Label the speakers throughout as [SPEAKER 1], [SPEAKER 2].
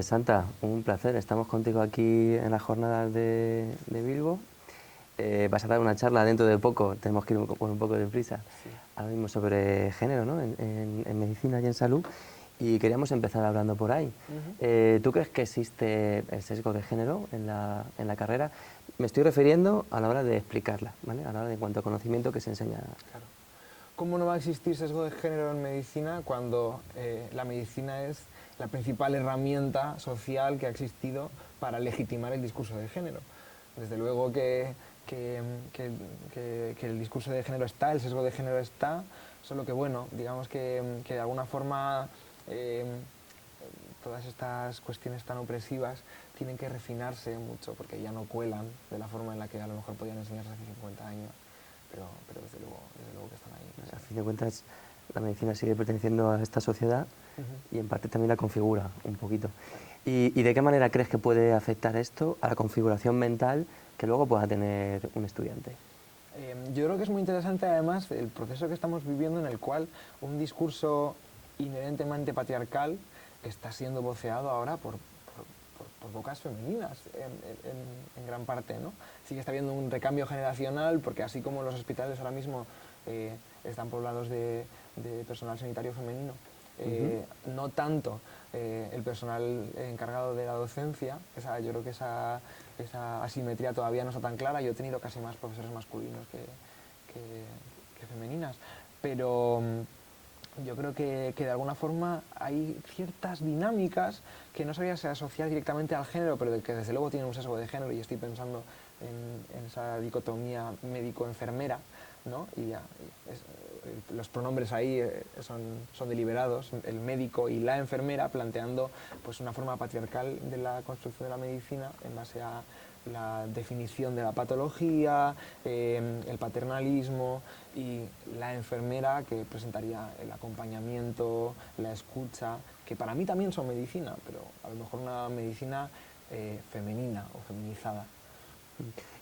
[SPEAKER 1] Santa, un placer. Estamos contigo aquí en las jornadas de Bilbo. Vas a dar una charla dentro de poco, tenemos que ir con un poco de prisa,
[SPEAKER 2] Sí.
[SPEAKER 1] ahora mismo sobre género, ¿no? En medicina y en salud, y queríamos empezar hablando por ahí. ¿Tú crees que existe el sesgo de género en la carrera? Me estoy refiriendo a la hora de explicarla, ¿vale? A la hora de en cuanto a conocimiento que se enseña.
[SPEAKER 2] Claro. ¿Cómo no va a existir sesgo de género en medicina cuando la medicina es la principal herramienta social que ha existido para legitimar el discurso de género? Desde luego que el discurso de género está, el sesgo de género está, solo que bueno, digamos que de alguna forma todas estas cuestiones tan opresivas tienen que refinarse mucho porque ya no cuelan de la forma en la que a lo mejor podían enseñarse hace 50 años. Pero desde luego que están ahí.
[SPEAKER 1] A fin de cuentas, la medicina sigue perteneciendo a esta sociedad y en parte también la configura un poquito. ¿Y de qué manera crees que puede afectar esto a la configuración mental que luego pueda tener un estudiante?
[SPEAKER 2] Yo creo que es muy interesante además el proceso que estamos viviendo en el cual un discurso inherentemente patriarcal está siendo voceado ahora por bocas femeninas en gran parte, ¿no? Sí que está habiendo un recambio generacional porque así como los hospitales ahora mismo están poblados de personal sanitario femenino, no tanto el personal encargado de la docencia, yo creo que esa asimetría todavía no está tan clara. Yo he tenido casi más profesores masculinos que femeninas, pero yo creo que de alguna forma hay ciertas dinámicas que no sabría si asociar directamente al género, pero que desde luego tienen un sesgo de género, y estoy pensando en esa dicotomía médico-enfermera, ¿no? Los pronombres ahí son deliberados, el médico y la enfermera, planteando pues una forma patriarcal de la construcción de la medicina en base a la definición de la patología, el paternalismo, y la enfermera que presentaría el acompañamiento, la escucha, que para mí también son medicina, pero a lo mejor una medicina femenina o feminizada.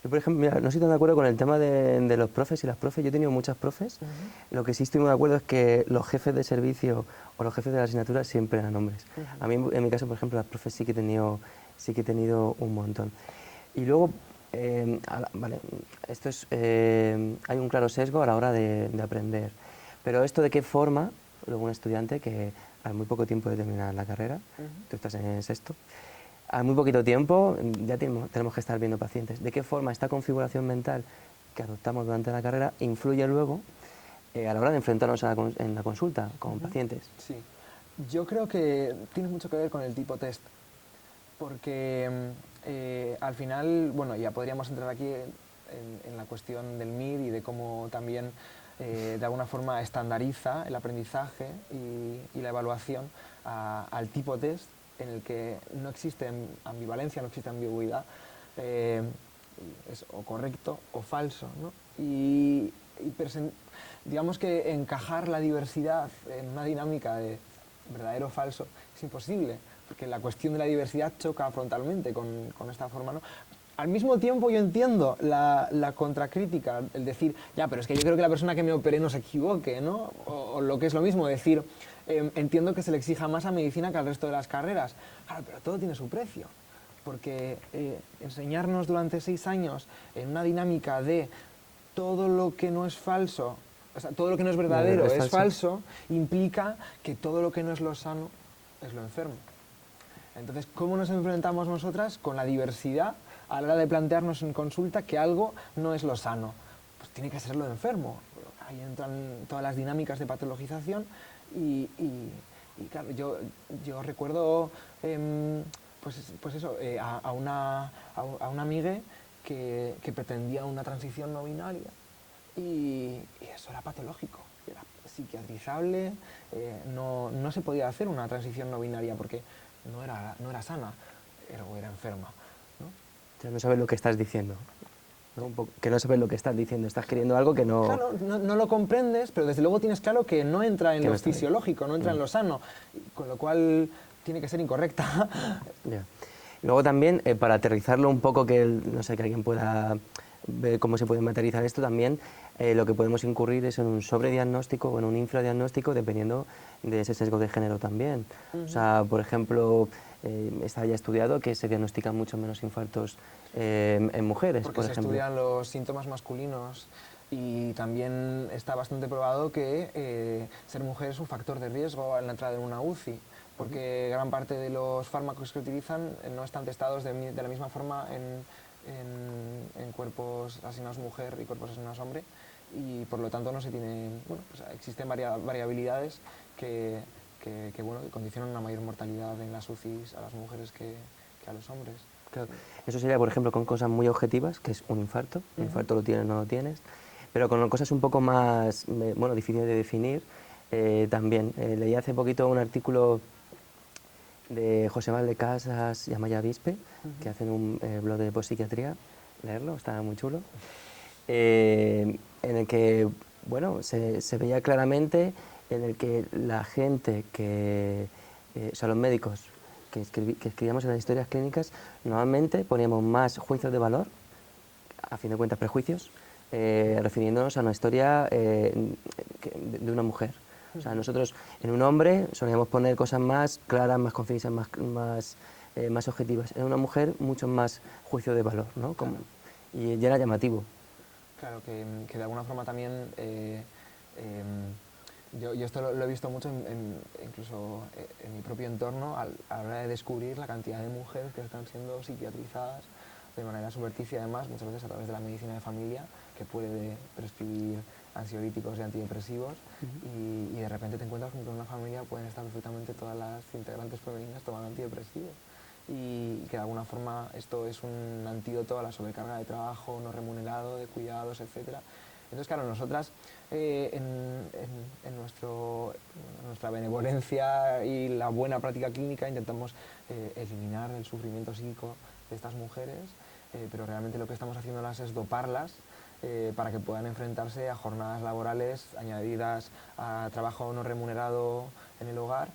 [SPEAKER 1] Yo, por ejemplo, mira, no estoy tan de acuerdo con el tema de los profes y las profes. Yo he tenido muchas profes. Lo que sí estoy muy de acuerdo es que los jefes de servicio o los jefes de la asignatura siempre eran hombres. A mí, en mi caso, por ejemplo, las profes sí que he tenido un montón. Y luego, vale, esto es, hay un claro sesgo a la hora de aprender. Pero esto de qué forma, luego un estudiante que a muy poco tiempo de terminar la carrera, tú estás en sexto, a muy poquito tiempo ya tenemos que estar viendo pacientes. ¿De qué forma esta configuración mental que adoptamos durante la carrera influye luego a la hora de enfrentarnos en la consulta con pacientes?
[SPEAKER 2] Sí, yo creo que tiene mucho que ver con el tipo test, porque al final, bueno, ya podríamos entrar aquí en la cuestión del MIR y de cómo también de alguna forma estandariza el aprendizaje y la evaluación al tipo test, en el que no existe ambivalencia, no existe ambigüedad, es o correcto o falso, ¿no? Digamos que encajar la diversidad en una dinámica de verdadero o falso es imposible, porque la cuestión de la diversidad choca frontalmente con esta forma, ¿no? Al mismo tiempo yo entiendo la contracrítica, el decir, ya, pero es que yo creo que la persona que me opere no se equivoque, ¿no? O lo que es lo mismo, decir, entiendo que se le exija más a medicina que al resto de las carreras. Claro, pero todo tiene su precio, porque enseñarnos durante 6 años en una dinámica de todo lo que no es falso, o sea, todo lo que no es verdadero es falso, implica que todo lo que no es lo sano es lo enfermo. Entonces, ¿cómo nos enfrentamos nosotras con la diversidad a la hora de plantearnos en consulta que algo no es lo sano? Pues tiene que ser lo enfermo. Ahí entran todas las dinámicas de patologización y claro, yo recuerdo pues eso, a una amiga que pretendía una transición no binaria y eso era patológico, era psiquiatrizable, no se podía hacer una transición no binaria porque no era sana, era enferma, ¿no?
[SPEAKER 1] O sea, no sabes lo que estás diciendo, ¿no? Que no sabes lo que estás diciendo, estás queriendo algo que no...
[SPEAKER 2] Claro, no lo comprendes, pero desde luego tienes claro que no entra en lo fisiológico, no entra en lo sano, con lo cual tiene que ser incorrecta.
[SPEAKER 1] Ya. Y luego también, para aterrizarlo un poco, no sé, que alguien pueda ver cómo se puede materializar esto, también lo que podemos incurrir es en un sobrediagnóstico o en un infradiagnóstico, dependiendo de ese sesgo de género también. O sea, por ejemplo, está ya estudiado que se diagnostican mucho menos infartos en mujeres,
[SPEAKER 2] Porque
[SPEAKER 1] por
[SPEAKER 2] se
[SPEAKER 1] ejemplo.
[SPEAKER 2] estudian los síntomas masculinos y también está bastante probado que ser mujer es un factor de riesgo en la entrada en una UCI, porque gran parte de los fármacos que utilizan no están testados de la misma forma en cuerpos asignados mujer y cuerpos asignados hombre, y por lo tanto no se tiene, bueno, pues existen variabilidades bueno, que condicionan una mayor mortalidad en las UCIs a las mujeres que a los hombres.
[SPEAKER 1] Claro. Eso sería, por ejemplo, con cosas muy objetivas, que es un infarto. Un infarto lo tienes o no lo tienes. Pero con cosas un poco más, bueno, difíciles de definir, también. Leí hace poquito un artículo de José Valdecasas y Amaya Bispe, que hacen un blog de postpsiquiatría. Leerlo, está muy chulo. En el que, bueno, se veía claramente en el que la gente que, o sea, los médicos que escribíamos en las historias clínicas, normalmente poníamos más juicios de valor, a fin de cuentas prejuicios, refiriéndonos a una historia de una mujer. O sea, nosotros en un hombre solíamos poner cosas más claras, más concisas, más objetivas. En una mujer mucho más juicio de valor, ¿no? Y ya era llamativo.
[SPEAKER 2] Claro, que de alguna forma también, yo esto lo he visto mucho incluso en mi propio entorno, a la hora de descubrir la cantidad de mujeres que están siendo psiquiatrizadas de manera subversiva, además, muchas veces a través de la medicina de familia, que puede prescribir ansiolíticos y antidepresivos, y de repente te encuentras con que en una familia pueden estar perfectamente todas las integrantes femeninas tomando antidepresivos. Y que de alguna forma esto es un antídoto a la sobrecarga de trabajo no remunerado, de cuidados, etc. Entonces, claro, nosotras en nuestra benevolencia y la buena práctica clínica intentamos eliminar el sufrimiento psíquico de estas mujeres, pero realmente lo que estamos haciéndolas es doparlas para que puedan enfrentarse a jornadas laborales añadidas a trabajo no remunerado en el hogar.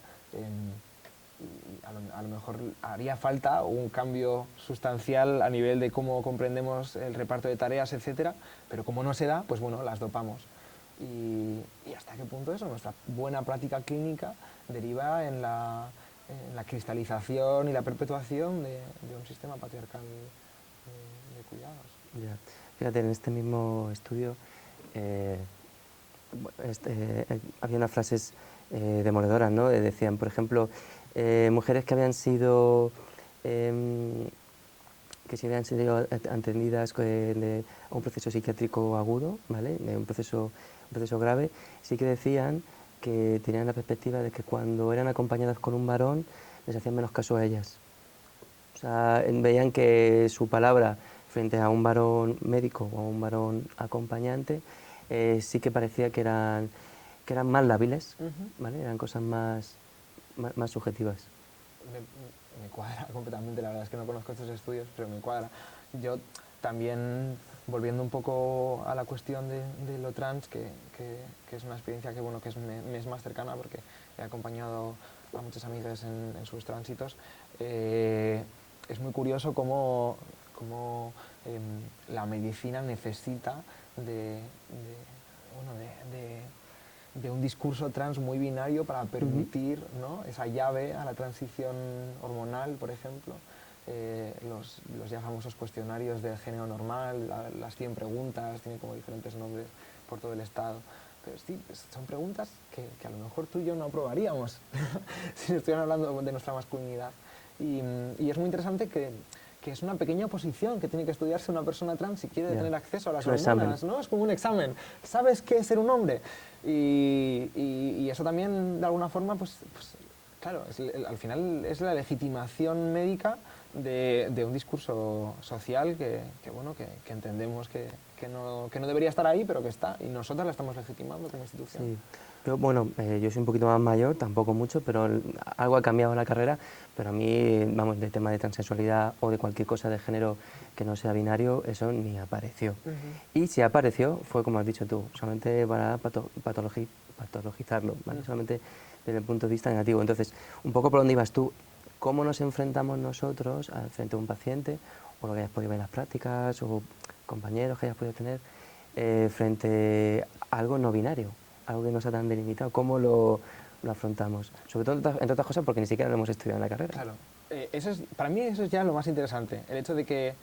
[SPEAKER 2] Y a lo mejor haría falta un cambio sustancial a nivel de cómo comprendemos el reparto de tareas, etcétera, pero como no se da, pues bueno, las dopamos. Y hasta qué punto eso, nuestra buena práctica clínica deriva en la cristalización y la perpetuación de un sistema patriarcal de cuidados.
[SPEAKER 1] Ya. Fíjate, en este mismo estudio había unas frases demoledoras, ¿no? Decían, por ejemplo, mujeres que habían sido atendidas de un proceso psiquiátrico agudo, ¿vale? De un proceso grave, sí que decían que tenían la perspectiva de que cuando eran acompañadas con un varón les hacían menos caso a ellas. O sea, veían que su palabra frente a un varón médico o a un varón acompañante sí que parecía que eran más lábiles, ¿vale? Eran cosas más subjetivas.
[SPEAKER 2] Me cuadra completamente, la verdad es que no conozco estos estudios, pero me cuadra. Yo también, volviendo un poco a la cuestión de lo trans, que es una experiencia que, bueno, que me es más cercana porque he acompañado a muchas amigas en sus tránsitos, es muy curioso cómo la medicina necesita de un discurso trans muy binario para permitir, ¿no?, esa llave a la transición hormonal, por ejemplo. Los ya famosos cuestionarios del género normal, las 100 preguntas, tienen como diferentes nombres por todo el Estado. Pero sí, son preguntas que a lo mejor tú y yo no aprobaríamos si estuvieran hablando de nuestra masculinidad. Y es muy interesante que es una pequeña oposición que tiene que estudiarse una persona trans si quiere tener acceso a las hormonas, ¿no? Es como un examen. ¿Sabes qué es ser un hombre? Y eso también, de alguna forma, pues claro, al final es la legitimación médica de un discurso social que entendemos que no debería estar ahí, pero que está, y nosotros la estamos legitimando como institución.
[SPEAKER 1] Sí. Yo, bueno, yo soy un poquito más mayor, tampoco mucho, pero algo ha cambiado en la carrera, pero a mí, vamos, de tema de transexualidad o de cualquier cosa de género que no sea binario, eso ni apareció. Y si apareció, fue como has dicho tú, solamente para patologizarlo, ¿vale? Solamente desde el punto de vista negativo. Entonces, un poco por dónde ibas tú, ¿cómo nos enfrentamos nosotros frente a un paciente, o lo que hayas podido ver en las prácticas, o compañeros que hayas podido tener, frente a algo no binario? Algo que no sea tan delimitado, ¿cómo lo afrontamos? Sobre todo, entre otras cosas, porque ni siquiera lo hemos estudiado en la carrera.
[SPEAKER 2] Claro. Para mí eso es ya lo más interesante, el hecho de que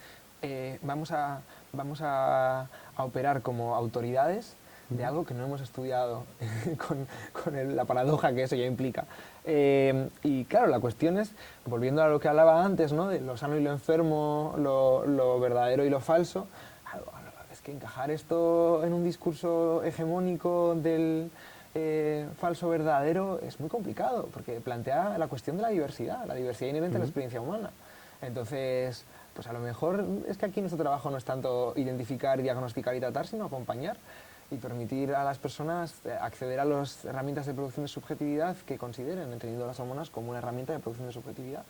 [SPEAKER 2] vamos a operar como autoridades de algo que no hemos estudiado, con la paradoja que eso ya implica. Y claro, la cuestión es, volviendo a lo que hablaba antes, ¿no? De lo sano y lo enfermo, lo verdadero y lo falso, es que encajar esto en un discurso hegemónico del falso verdadero es muy complicado, porque plantea la cuestión de la diversidad inherente a la experiencia humana. Entonces, pues a lo mejor es que aquí nuestro trabajo no es tanto identificar, diagnosticar y tratar, sino acompañar y permitir a las personas acceder a las herramientas de producción de subjetividad que consideren, entendiendo las hormonas como una herramienta de producción de subjetividad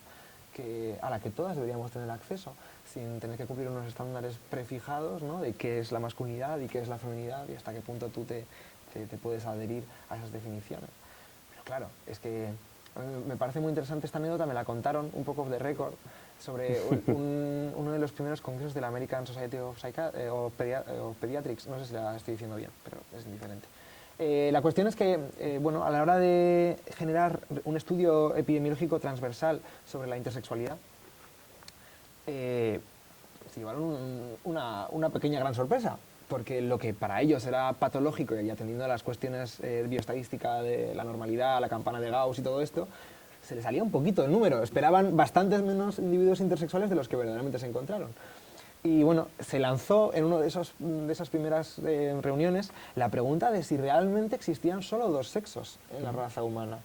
[SPEAKER 2] a la que todas deberíamos tener acceso, sin tener que cumplir unos estándares prefijados, ¿no? De qué es la masculinidad y qué es la feminidad y hasta qué punto tú te puedes adherir a esas definiciones. Pero claro, es que me parece muy interesante esta anécdota, me la contaron un poco off the record, sobre uno de los primeros congresos de la American Society of Pediatrics, no sé si la estoy diciendo bien, pero es indiferente. La cuestión es que, bueno, a la hora de generar un estudio epidemiológico transversal sobre la intersexualidad, se llevaron una pequeña gran sorpresa, porque lo que para ellos era patológico, y atendiendo a las cuestiones de bioestadística de la normalidad, la campana de Gauss y todo esto, se les salía un poquito el número. Esperaban bastantes menos individuos intersexuales de los que verdaderamente se encontraron. Y bueno, se lanzó en una de esas primeras reuniones la pregunta de si realmente existían solo dos sexos en la raza humana.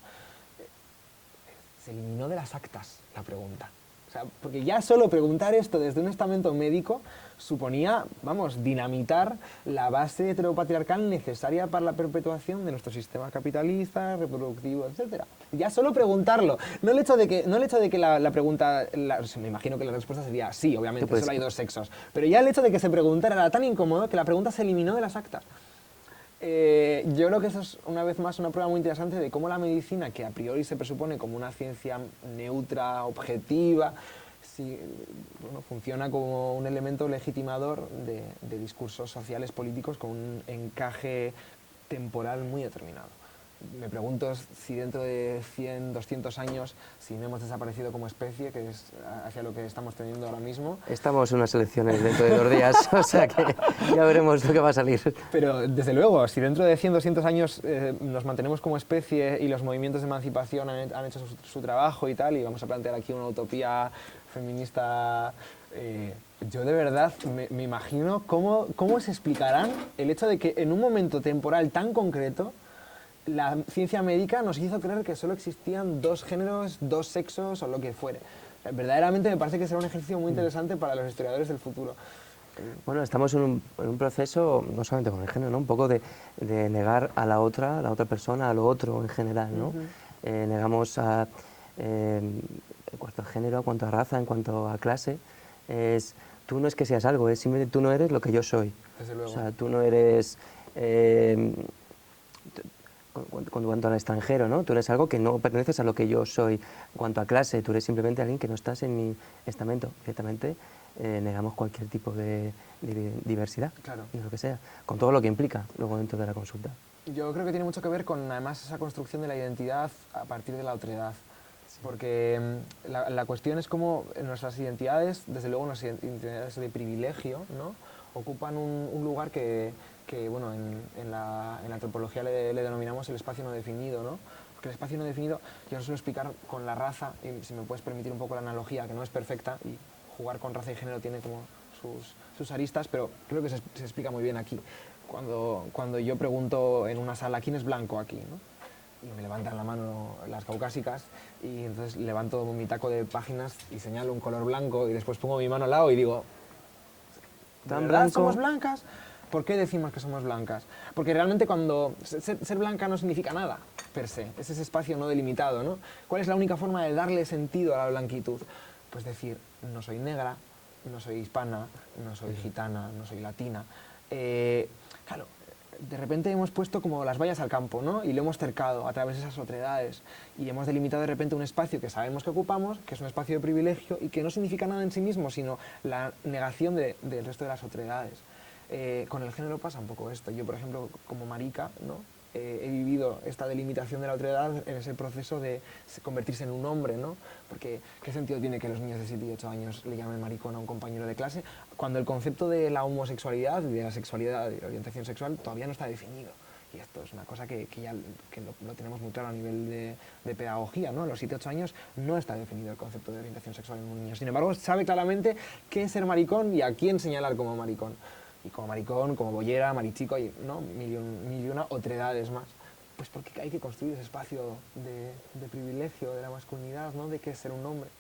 [SPEAKER 2] Se eliminó de las actas la pregunta. O sea, porque ya solo preguntar esto desde un estamento médico suponía, vamos, dinamitar la base heteropatriarcal necesaria para la perpetuación de nuestro sistema capitalista, reproductivo, etc. Ya solo preguntarlo. No el hecho de que la pregunta, me imagino que la respuesta sería sí, obviamente, solo hay dos sexos. Pero ya el hecho de que se preguntara era tan incómodo que la pregunta se eliminó de las actas. Yo creo que eso es, una vez más, una prueba muy interesante de cómo la medicina, que a priori se presupone como una ciencia neutra, objetiva, funciona como un elemento legitimador de discursos sociales políticos con un encaje temporal muy determinado. Me pregunto si dentro de 100, 200 años, si no hemos desaparecido como especie, que es hacia lo que estamos teniendo ahora mismo.
[SPEAKER 1] Estamos en unas elecciones dentro de 2 días, o sea que ya veremos lo que va a salir.
[SPEAKER 2] Pero desde luego, si dentro de 100, 200 años nos mantenemos como especie y los movimientos de emancipación han hecho su trabajo y tal, y vamos a plantear aquí una utopía feminista, yo de verdad me imagino cómo se explicarán el hecho de que en un momento temporal tan concreto la ciencia médica nos hizo creer que solo existían dos géneros, dos sexos o lo que fuere. Verdaderamente me parece que será un ejercicio muy interesante para los historiadores del futuro.
[SPEAKER 1] Bueno, estamos en un proceso, no solamente con el género, ¿no? Un poco de negar a la otra persona, a lo otro en general, ¿no? Negamos en cuanto a género, en cuanto a raza, en cuanto a clase. Tú no es que seas algo, es simplemente tú no eres lo que yo soy.
[SPEAKER 2] Desde luego.
[SPEAKER 1] O sea, tú no eres... en cuanto al extranjero, ¿no? Tú eres algo que no perteneces a lo que yo soy. En cuanto a clase, tú eres simplemente alguien que no estás en mi estamento. Directamente negamos cualquier tipo de diversidad,
[SPEAKER 2] claro,
[SPEAKER 1] de lo que sea, con todo lo que implica luego dentro de la consulta.
[SPEAKER 2] Yo creo que tiene mucho que ver con, además, esa construcción de la identidad a partir de la otredad. Sí. Porque la cuestión es cómo nuestras identidades, desde luego nuestras identidades de privilegio, ¿no? Ocupan un lugar que bueno, en la antropología le denominamos el espacio no definido, ¿no? Porque el espacio no definido, yo lo suelo explicar con la raza, y si me puedes permitir un poco la analogía, que no es perfecta, y jugar con raza y género tiene como sus aristas, pero creo que se explica muy bien aquí. Cuando yo pregunto en una sala, ¿quién es blanco aquí?, ¿no? Y me levantan la mano las caucásicas, y entonces levanto mi taco de páginas y señalo un color blanco, y después pongo mi mano al lado y digo, ¿de verdad somos blancas? ¿Por qué decimos que somos blancas? Porque realmente cuando ser blanca no significa nada, per se. Es ese espacio no delimitado, ¿no? ¿Cuál es la única forma de darle sentido a la blanquitud? Pues decir, no soy negra, no soy hispana, no soy gitana, no soy latina. Claro, de repente hemos puesto como las vallas al campo, ¿no? Y lo hemos cercado a través de esas otredades. Y hemos delimitado de repente un espacio que sabemos que ocupamos, que es un espacio de privilegio y que no significa nada en sí mismo, sino la negación del resto de las otredades. Con el género pasa un poco esto. Yo, por ejemplo, como marica, ¿no? he vivido esta delimitación de la otredad en ese proceso de convertirse en un hombre, ¿no? Porque ¿qué sentido tiene que los niños de 7 y 8 años le llamen maricón a un compañero de clase cuando el concepto de la homosexualidad, de la sexualidad y la orientación sexual todavía no está definido? Y esto es una cosa que ya lo tenemos muy claro a nivel de pedagogía, ¿no? A los 7 8 años no está definido el concepto de orientación sexual en un niño. Sin embargo, sabe claramente qué es ser maricón y a quién señalar como maricón. Y como maricón, como bollera, marichico, y, ¿no? mil y una otredades más. Pues porque hay que construir ese espacio de privilegio de la masculinidad, ¿no? De qué es ser un hombre.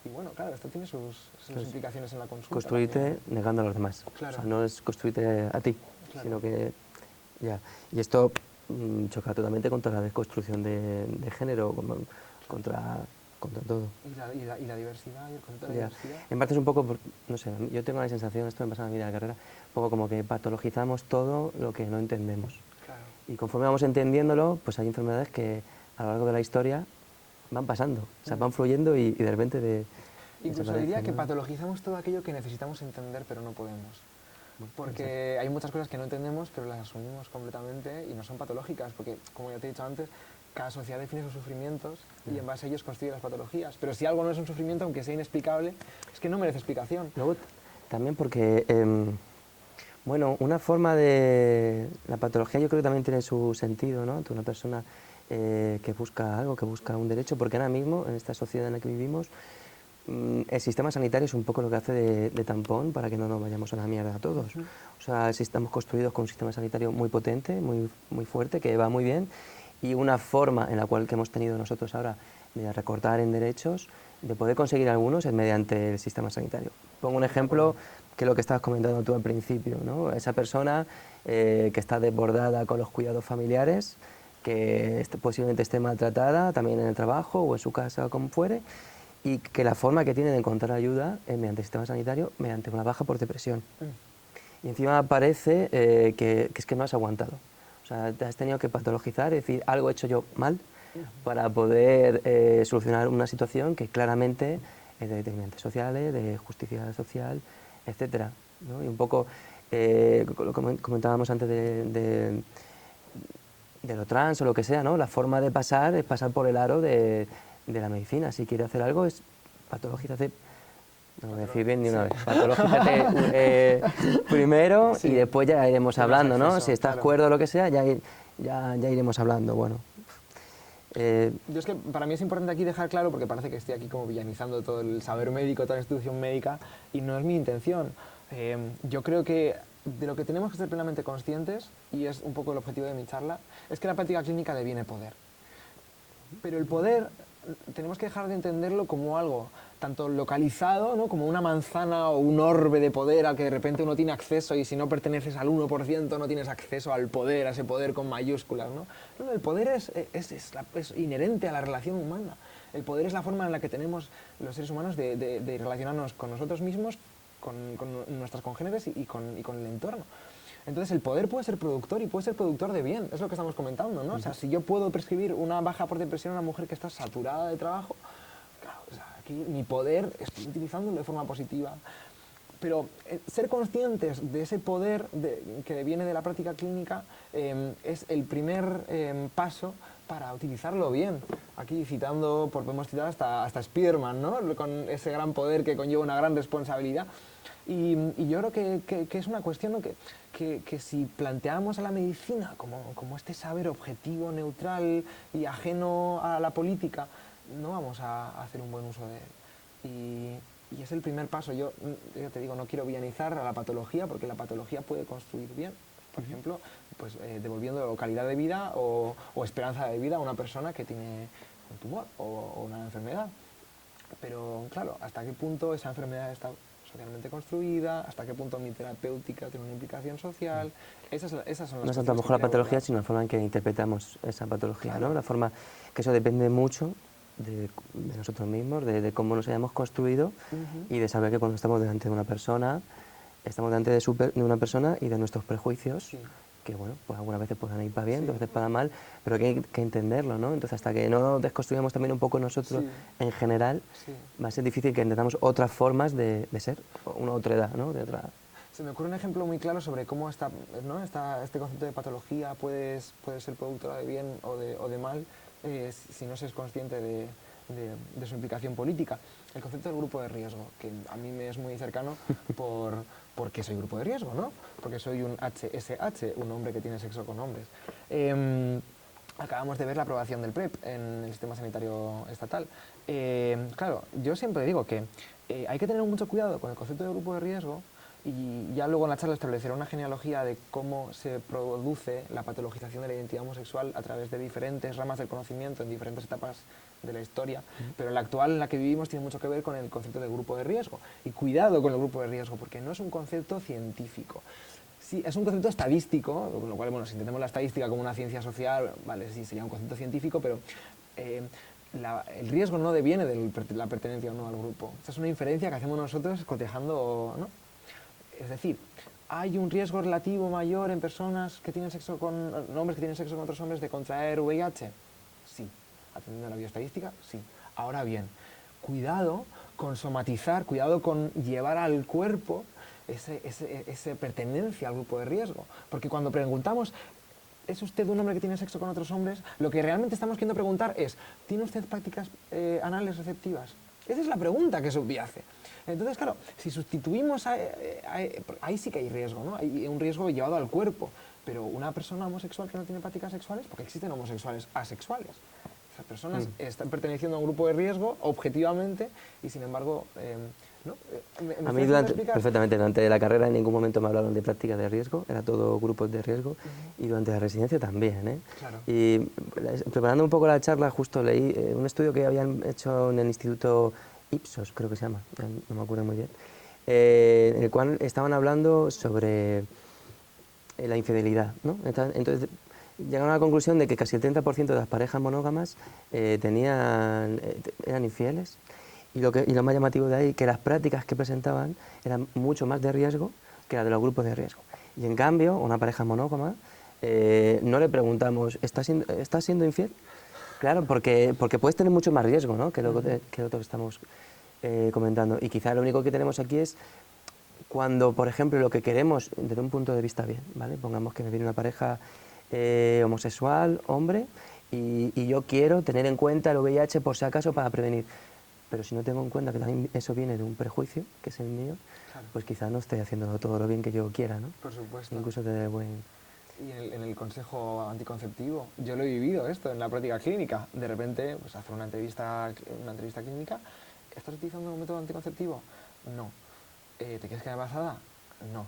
[SPEAKER 2] Y bueno, claro, esto tiene sus implicaciones en la consulta.
[SPEAKER 1] Construirte
[SPEAKER 2] también.
[SPEAKER 1] negando a los demás.
[SPEAKER 2] Claro.
[SPEAKER 1] O sea, no es construirte a ti,
[SPEAKER 2] Claro.
[SPEAKER 1] sino que... Ya. Y esto choca totalmente contra la desconstrucción de género, contra todo.
[SPEAKER 2] Y la diversidad y el concepto de la diversidad.
[SPEAKER 1] En parte es un poco, no sé, yo tengo la sensación, esto me pasa a mí en la carrera, un poco como que patologizamos todo lo que no entendemos.
[SPEAKER 2] Claro.
[SPEAKER 1] Y conforme vamos entendiéndolo, pues hay enfermedades que a lo largo de la historia van pasando, o sea, van fluyendo y de repente
[SPEAKER 2] Incluso diría que patologizamos todo aquello que necesitamos entender pero no podemos. Porque hay muchas cosas que no entendemos pero las asumimos completamente y no son patológicas, porque como ya te he dicho antes, cada sociedad define sus sufrimientos y en base a ellos construye las patologías. Pero si algo no es un sufrimiento, aunque sea inexplicable, es que no merece explicación.
[SPEAKER 1] Luego, también porque, bueno, una forma de... La patología yo creo que también tiene su sentido, ¿no? Una persona que busca algo, que busca un derecho, porque ahora mismo, en esta sociedad en la que vivimos, el sistema sanitario es un poco lo que hace de tampón para que no nos vayamos a la mierda a todos. O sea, si estamos construidos con un sistema sanitario muy potente, muy fuerte, que va muy bien, y una forma en la cual que hemos tenido nosotros ahora de recortar en derechos, de poder conseguir algunos es mediante el sistema sanitario. Pongo un ejemplo que es lo que estabas comentando tú al principio, ¿no? Esa persona que está desbordada con los cuidados familiares, que posiblemente esté maltratada también en el trabajo o en su casa o como fuere, y que la forma que tiene de encontrar ayuda es mediante el sistema sanitario, mediante una baja por depresión. Y encima parece que es que no has aguantado. O sea, te has tenido que patologizar, es decir, algo he hecho yo mal para poder solucionar una situación que claramente es de determinantes sociales, de justicia social, etcétera, ¿no? Y un poco lo que comentábamos antes de lo trans o lo que sea, ¿no? La forma de pasar es pasar por el aro de la medicina. Si quiere hacer algo es patologízate, no voy a decir bien ni una vez, patologízate primero y después ya iremos hablando, ¿no?
[SPEAKER 2] Acceso,
[SPEAKER 1] Si estás de acuerdo o lo que sea, ya iremos hablando, bueno.
[SPEAKER 2] Yo es que para mí es importante aquí dejar claro, porque parece que estoy aquí como villanizando todo el saber médico, toda la institución médica, y no es mi intención. Yo creo que de lo que tenemos que ser plenamente conscientes, y es un poco el objetivo de mi charla, es que la práctica clínica deviene poder. Pero el poder tenemos que dejar de entenderlo como algo tanto localizado, ¿no? Como una manzana o un orbe de poder al que de repente uno tiene acceso y si no perteneces al 1% no tienes acceso al poder, a ese poder con mayúsculas, ¿no? No, el poder es inherente a la relación humana. El poder es la forma en la que tenemos los seres humanos de relacionarnos con nosotros mismos, con nuestras congéneres y con el entorno. Entonces el poder puede ser productor y puede ser productor de bien, es lo que estamos comentando, ¿no? O sea, si yo puedo prescribir una baja por depresión a una mujer que está saturada de trabajo, claro, o sea, aquí mi poder estoy utilizándolo de forma positiva. Pero ser conscientes de ese poder que viene de la práctica clínica es el primer paso para utilizarlo bien. Aquí podemos citar hasta Spiderman, ¿no? Con ese gran poder que conlleva una gran responsabilidad. Y yo creo que es una cuestión, ¿no? que si planteamos a la medicina como este saber objetivo, neutral y ajeno a la política, no vamos a hacer un buen uso de él. Y es el primer paso. Yo te digo, no quiero villanizar a la patología, porque la patología puede construir bien. Por ejemplo, pues, devolviendo calidad de vida o esperanza de vida a una persona que tiene un tumor o una enfermedad. Pero claro, ¿hasta qué punto esa enfermedad está socialmente construida? ¿Hasta qué punto mi terapéutica tiene una implicación social? Esas son las
[SPEAKER 1] no es a lo mejor la patología, sino la forma en que interpretamos esa patología, claro, ¿no? La forma que eso depende mucho de nosotros mismos, de cómo nos hayamos construido y de saber que cuando estamos delante de una persona, estamos delante de una persona y de nuestros prejuicios, que bueno, pues algunas veces pueden ir para bien, otras veces para mal, pero que hay que entenderlo, ¿no? Entonces hasta que no desconstruyamos también un poco nosotros en general, va a ser difícil que entendamos otras formas de ser, una otra edad, ¿no?
[SPEAKER 2] Se me ocurre un ejemplo muy claro sobre cómo ¿no? Este concepto de patología puede ser producto de bien o de mal si no se es consciente de su implicación política. El concepto del grupo de riesgo, que a mí me es muy cercano porque soy grupo de riesgo, ¿no? Porque soy un HSH, un hombre que tiene sexo con hombres. Acabamos de ver la aprobación del PrEP en el sistema sanitario estatal. Claro, yo siempre digo que hay que tener mucho cuidado con el concepto de grupo de riesgo, y ya luego en la charla estableceré una genealogía de cómo se produce la patologización de la identidad homosexual a través de diferentes ramas del conocimiento en diferentes etapas de la historia, pero la actual en la que vivimos tiene mucho que ver con el concepto de grupo de riesgo. Y cuidado con el grupo de riesgo, porque no es un concepto científico. Sí, es un concepto estadístico, con lo cual, bueno, si entendemos la estadística como una ciencia social, vale, sí, sería un concepto científico, pero el riesgo no deviene de la pertenencia o no al grupo. Esta es una inferencia que hacemos nosotros cotejando, ¿no? Es decir, ¿hay un riesgo relativo mayor en personas que tienen sexo con hombres que tienen sexo con otros hombres de contraer VIH? Sí. Atendiendo a la bioestadística, sí. Ahora bien, cuidado con somatizar, cuidado con llevar al cuerpo esa pertenencia al grupo de riesgo. Porque cuando preguntamos, ¿es usted un hombre que tiene sexo con otros hombres?, lo que realmente estamos queriendo preguntar es, ¿tiene usted prácticas anales receptivas? Esa es la pregunta que subyace. Entonces, claro, si sustituimos ahí sí que hay riesgo, ¿no? Hay un riesgo llevado al cuerpo. Pero una persona homosexual que no tiene prácticas sexuales, porque existen homosexuales asexuales. Esas personas están perteneciendo a un grupo de riesgo, objetivamente, y sin embargo, ¿no?
[SPEAKER 1] A mí perfectamente, durante la carrera en ningún momento me hablaron de prácticas de riesgo, era todo grupos de riesgo, y durante la residencia también, ¿eh?
[SPEAKER 2] Claro.
[SPEAKER 1] Y preparando un poco la charla, justo leí un estudio que habían hecho en el Instituto Ipsos, creo que se llama, no me acuerdo muy bien, en el cual estaban hablando sobre la infidelidad, ¿no? Entonces llegaron a la conclusión de que casi el 30% de las parejas monógamas eran infieles, y lo más llamativo de ahí, que las prácticas que presentaban eran mucho más de riesgo que las de los grupos de riesgo. Y en cambio, una pareja monógama, no le preguntamos, ¿estás siendo infiel? Claro, porque puedes tener mucho más riesgo, ¿no?, que lo que estamos comentando. Y quizá lo único que tenemos aquí es cuando, por ejemplo, lo que queremos, desde un punto de vista bien, ¿vale? Pongamos que me viene una pareja homosexual, hombre, y yo quiero tener en cuenta el VIH por si acaso para prevenir. Pero si no tengo en cuenta que también eso viene de un prejuicio, que es el mío,
[SPEAKER 2] Claro.
[SPEAKER 1] pues quizás no estoy haciendo todo lo bien que yo quiera, ¿no?
[SPEAKER 2] Por supuesto.
[SPEAKER 1] Incluso de buen...
[SPEAKER 2] Y en el consejo anticonceptivo, yo lo he vivido esto en la práctica clínica. De repente, pues hacer una entrevista clínica, ¿estás utilizando un método anticonceptivo? No. ¿Te quieres quedar embarazada? No.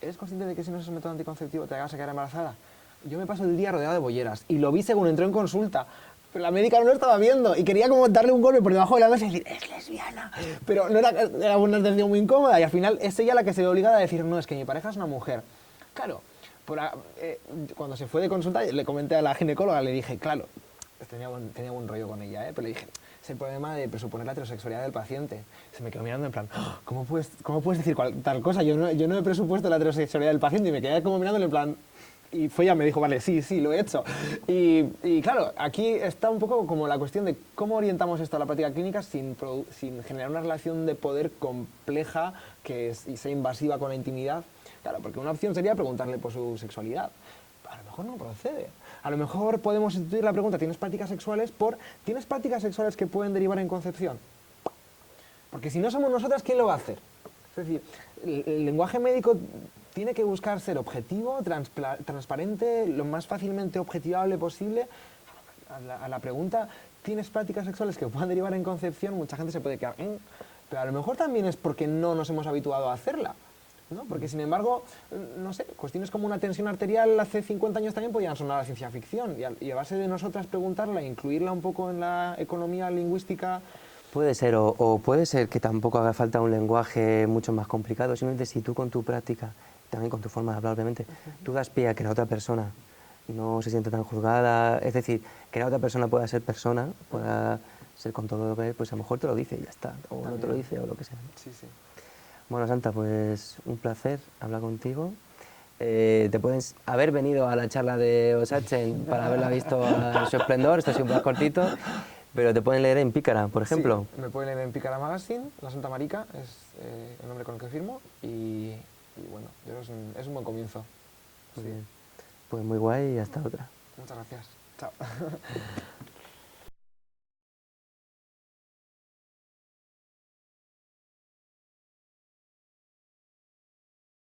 [SPEAKER 2] ¿Eres consciente de que si no es un método anticonceptivo te vas a quedar embarazada? Yo me paso el día rodeado de bolleras y lo vi según entró en consulta. Pero la médica no lo estaba viendo y quería como darle un golpe por debajo de la mesa y decir, es lesbiana. Pero no era una atención muy incómoda, y al final es ella la que se ve obligada a decir, no, es que mi pareja es una mujer. Claro, cuando se fue de consulta le comenté a la ginecóloga, le dije, claro, tenía buen rollo con ella, pero le dije, es el problema de presuponer la heterosexualidad del paciente. Se me quedó mirando en plan, ¿cómo puedes decir tal cosa? Yo no he presupuesto la heterosexualidad del paciente, y me quedé como mirándole en plan... Y fue ella, me dijo, vale, sí, lo he hecho. Y claro, aquí está un poco como la cuestión de cómo orientamos esto a la práctica clínica sin generar una relación de poder compleja y sea invasiva con la intimidad. Claro, porque una opción sería preguntarle por su sexualidad. A lo mejor no procede. A lo mejor podemos sustituir la pregunta, ¿tienes prácticas sexuales?, por ¿tienes prácticas sexuales que pueden derivar en concepción? Porque si no somos nosotras, ¿quién lo va a hacer? Es decir, el lenguaje médico tiene que buscar ser objetivo, transparente, lo más fácilmente objetivable posible. A la pregunta, ¿tienes prácticas sexuales que puedan derivar en concepción?, mucha gente se puede quedar, pero a lo mejor también es porque no nos hemos habituado a hacerla, ¿no? Porque, sin embargo, no sé, cuestiones como una tensión arterial hace 50 años también podían sonar a ciencia ficción, y a base de nosotras preguntarla, incluirla un poco en la economía lingüística.
[SPEAKER 1] Puede ser, o puede ser que tampoco haga falta un lenguaje mucho más complicado, simplemente si tú con tu práctica, también con tu forma de hablar, obviamente, tú das pie a que la otra persona no se siente tan juzgada, es decir, que la otra persona pueda ser persona, pueda ser con todo lo que es, pues a lo mejor te lo dice y ya está, o también no te lo dice o lo que sea.
[SPEAKER 2] Sí, sí.
[SPEAKER 1] Bueno, Santa, pues un placer hablar contigo. Te puedes haber venido a la charla de Osachen para haberla visto en su esplendor, esto ha sido un poco cortito, pero te pueden leer en Pícara, por ejemplo.
[SPEAKER 2] Sí, me pueden leer en Pícara Magazine, La Santa Marica es el nombre con el que firmo, y bueno, es un buen comienzo.
[SPEAKER 1] Muy
[SPEAKER 2] Sí.
[SPEAKER 1] bien. Pues muy guay y hasta otra.
[SPEAKER 2] Muchas gracias. Chao.